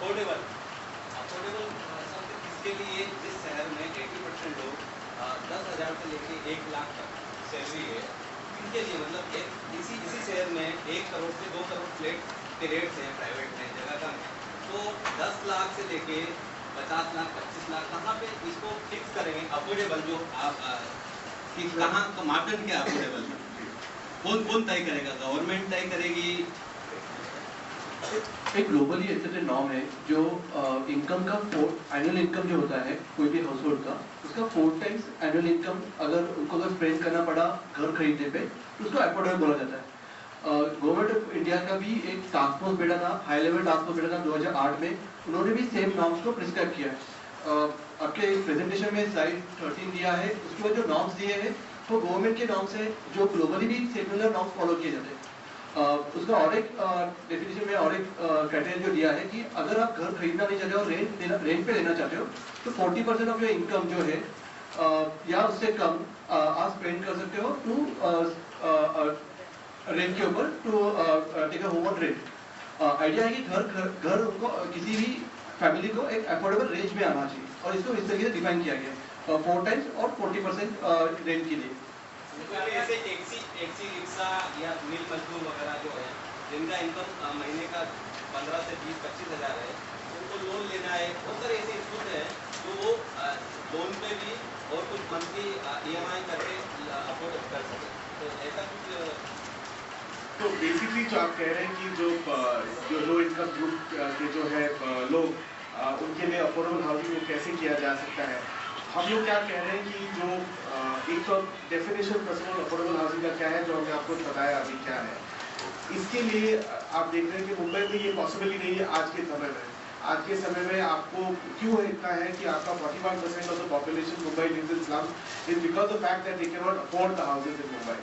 Affordable affordable शब्द किसके लिए? जिस शहर में 80% लोग 10,000 से लेके 1 लाख तक सैलरी है, इनके लिए मतलब इसी शहर में 1 करोड़ से 2 करोड़ फ्लैट के रेट्स हैं प्राइवेट में, जगह कम है, तो 10 लाख से लेके 50 लाख 25 लाख कहाँ पे इसको फिक्स करेंगे अफोर्डेबल? जो आप कि कहाँ का मापदंड क्या अफोर्डेबल में? कौन तय करेगा? गवर्नमेंट तय करेगी? एक ग्लोबली एक्सेप्टेड नॉर्म है जो इनकम का एनुअल इनकम जो होता है कोई भी हाउस होल्ड का, उसका 4 टाइम्स एनुअल इनकम अगर स्पेंड करना पड़ा घर खरीदने पे तो उसको अफोर्डेबल बोला जाता है। गवर्नमेंट ऑफ इंडिया का भी एक टास्क फोर्स बैठा था, हाई लेवल टास्क फोर्स बैठा था 2008 में, उन्होंने भी सेम नॉर्म्स को प्रिस्क्राइब किया है। आपके प्रेजेंटेशन में स्लाइड 13 दिया है, उसके बाद जो नॉर्म्स दिए हैं वो गवर्नमेंट के नॉर्म्स है जो ग्लोबली भी सिमिलर नॉर्म्स फॉलो किए जाते हैं। उसका और एक डेफिनेशन में और एक क्राइटेरिया जो दिया है कि अगर आप घर खरीदना नहीं चाहते हो, रेंट पे लेना चाहते हो, तो 40% ऑफ योर इनकम जो है या उससे कम आप स्पेंड कर सकते हो टू रेंट के ऊपर, to take a home on rent. Idea है कि घर उनको किसी भी फैमिली को एक अफोर्डेबल रेंज में आना चाहिए और इसको इस तरीके से डिफाइन किया गया 4 टाइम्स और 40% रेंट के लिए। ऐसे टैक्सी रिक्शा या मिल मजदूर वगैरह जो है जिनका इनकम महीने का 15 से 20-25 हज़ार है, उनको लोन लेना है, बहुत सारे ऐसे इंस्टीट्यूट हैं जो वो लोन पे भी और कुछ मंथली EMI करके अफोर्ड कर सके, तो ऐसा कुछ। तो बेसिकली जो आप कह रहे हैं कि जो लो इनकम ग्रुप के जो है लोग, उनके लिए अफोर्डेबल हाउसिंग को कैसे किया जा सकता है, हम लोग क्या कह रहे हैं कि जो एक तो डेफिनेशन पर्सनल अफोर्डेबल हाउसिंग का क्या है जो हमने आपको बताया अभी क्या है, इसके लिए आप देख रहे हैं कि मुंबई में ये पॉसिबल ही नहीं है आज के समय में। आज के समय में आपको क्यों इतना है कि आपका 45% of the population Mumbai lives in slums is because the fact that they can not afford the houses in Mumbai.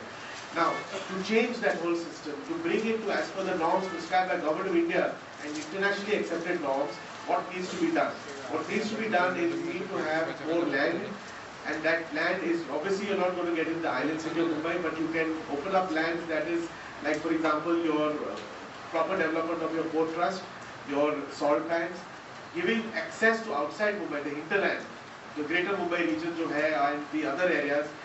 Now, to change that whole system, to bring it to as per the norms prescribed by Government of India and internationally accepted norms, what needs to be done? What needs to be done is we need to have more land, and that land is obviously you're not going to get in the island city of Mumbai, but you can open up land that is like, for example, your proper development of your port trust, your salt pans, giving access to outside Mumbai, the hinterland, the greater Mumbai region जो है and the other areas,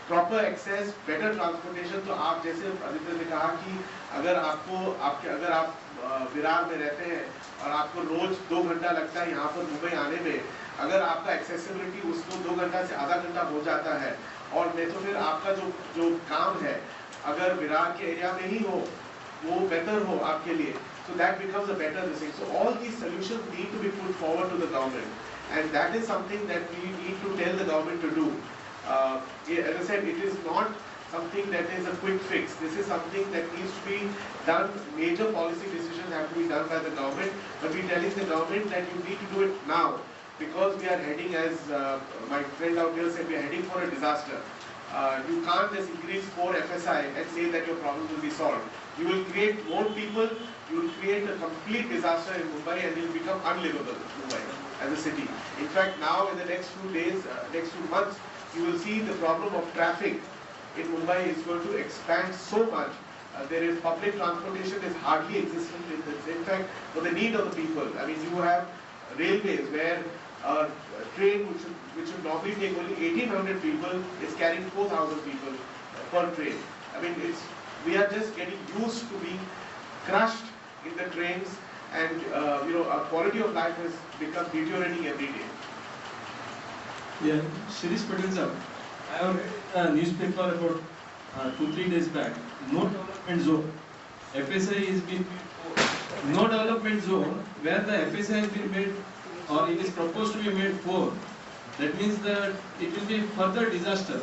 proper access, better transportation. तो आप जैसे आदित्य ने कहा कि अगर आप विरार में रहते हैं और आपको रोज 2 घंटा लगता है यहाँ पर मुंबई आने में, अगर आपका एक्सेसिबिलिटी उसको 2 घंटा से आधा घंटा हो जाता है, और नहीं तो फिर आपका जो काम है अगर विरार के एरिया में ही हो वो बेहतर हो आपके लिए, so that becomes a better thing. So all these solutions need to be put forward to the government, and that is something that we need to tell the government to do. As I said, it is not something that is a quick fix. This is something that needs to be done. Major policy decisions have to be done by the government, but we're telling the government that you need to do it now, because we are heading, as my friend out here said, we are heading for a disaster. You can't just increase 4 FSI and say that your problems will be solved. You will create more people, you will create a complete disaster in Mumbai, and it will become unlivable, Mumbai as a city. In fact, now in the next few days, next few months, you will see the problem of traffic in Mumbai is going to expand so much. There is public transportation is hardly existent. In fact, for the need of the people. I mean, you have railways where a train which should normally take only 1,800 people is carrying 4,000 people per train. I mean, we are just getting used to being crushed in the trains, and our quality of life has become deteriorating every day. Yeah, Shirish Patel sir, I have read a newspaper about 2-3 days back. No development zone. FSI is being made for. No development zone where the FSI has been made, or it is proposed to be made for. That means that it will be further disaster.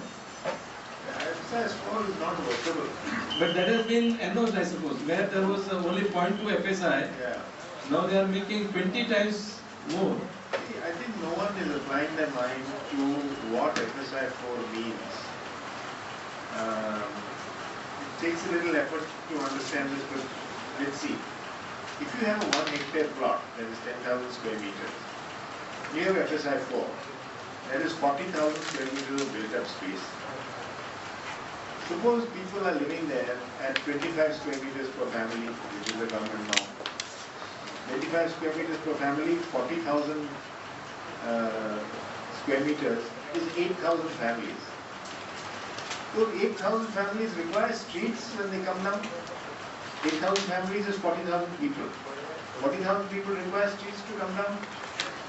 FSI score is not workable. But that has been endorsed, I suppose, where there was only 0.2 FSI. Yeah. Now they are making 20 times more. I think no one is applying their mind to what FSI4 means. It takes a little effort to understand this, but let's see. If you have a 1 hectare plot, that is 10,000 square meters, you have FSI4, that is 40,000 square meters of built-up space. Suppose people are living there at 25 square meters per family, which is the government norm. 25 square meters per family, 40,000 square meters is 8,000 families. Those 8,000 families require streets when they come down. 8,000 families is 40,000 people. 40,000 people require streets to come down.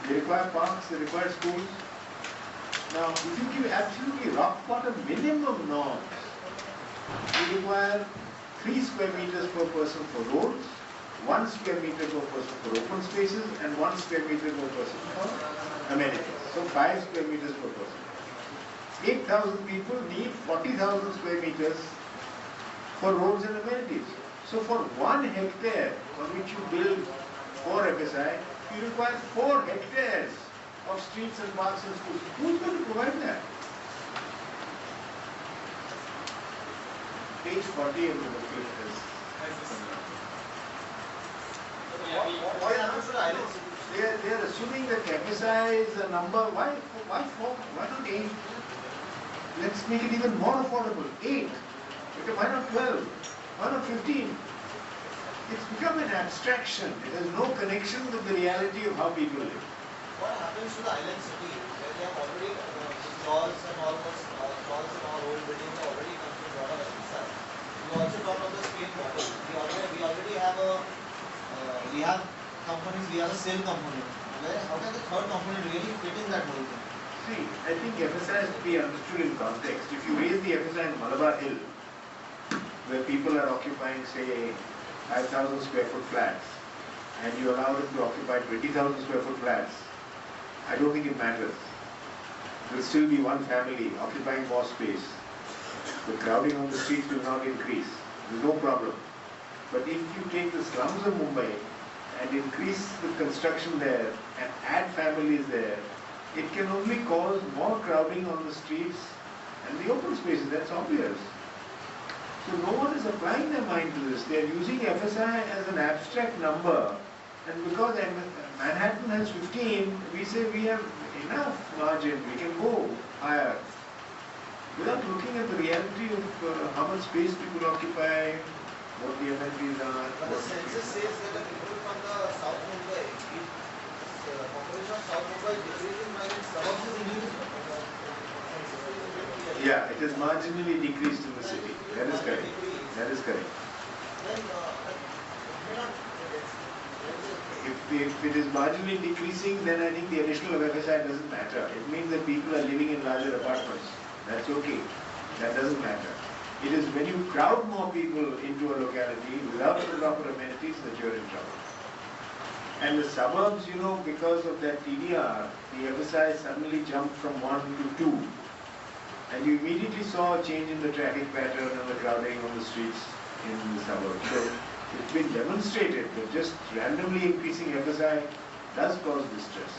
They require parks, they require schools. Now, if you give absolutely rock bottom minimum norms, you require 3 square meters per person for roads, 1 square meter per person for open spaces, and 1 square meter per person for amenities. So 5 square meters per person. 8,000 people need 40,000 square meters for roads and amenities. So for 1 hectare on which you build 4 FSI, you require 4 hectares of streets and parks and schools. Who's going to provide that? Page 40 of the booklet is. They are assuming that FSI is a number. Why 4? Why not 8? Let's make it even more affordable. 8. Okay, why not 12? Why not 15? It's become an abstraction. It has no connection with the reality of how people live. What happens to the island city where they have already stalls and all those stalls in our old buildings are already come to a lot of FSI. You also talk about the Spain model. We already have we have companies, we have a sale component. How can the third component really fit in that whole thing? See, I think FSI has to be understood in context. If you raise the FSI in Malabar Hill, where people are occupying, say, 5,000 square foot flats, and you allow them to occupy 20,000 square foot flats, I don't think it matters. There will still be one family occupying more space. The crowding on the streets will not increase. There is no problem. But if you take the slums of Mumbai and increase the construction there and add families there, it can only cause more crowding on the streets and the open spaces. That's obvious. So no one is applying their mind to this. They are using FSI as an abstract number, and because Manhattan has 15, we say we have enough margin, we can go higher. Without looking at the reality of how much space people occupy, what the amenities are. But the census says that the people from the South Mumbai, the population of South Mumbai is decreasing by its suburbs is increasing. Yeah, it has marginally decreased in the city. That is correct. That is correct. If it is marginally decreasing, then I think the additional of FSI doesn't matter. It means that people are living in larger apartments. That's okay. That doesn't matter. It is when you crowd more people into a locality without the proper amenities that you're in trouble. And the suburbs, you know, because of that TDR, the FSI suddenly jumped from 1 to 2. And you immediately saw a change in the traffic pattern and the crowding on the streets in the suburbs. So it's been demonstrated that just randomly increasing FSI does cause distress.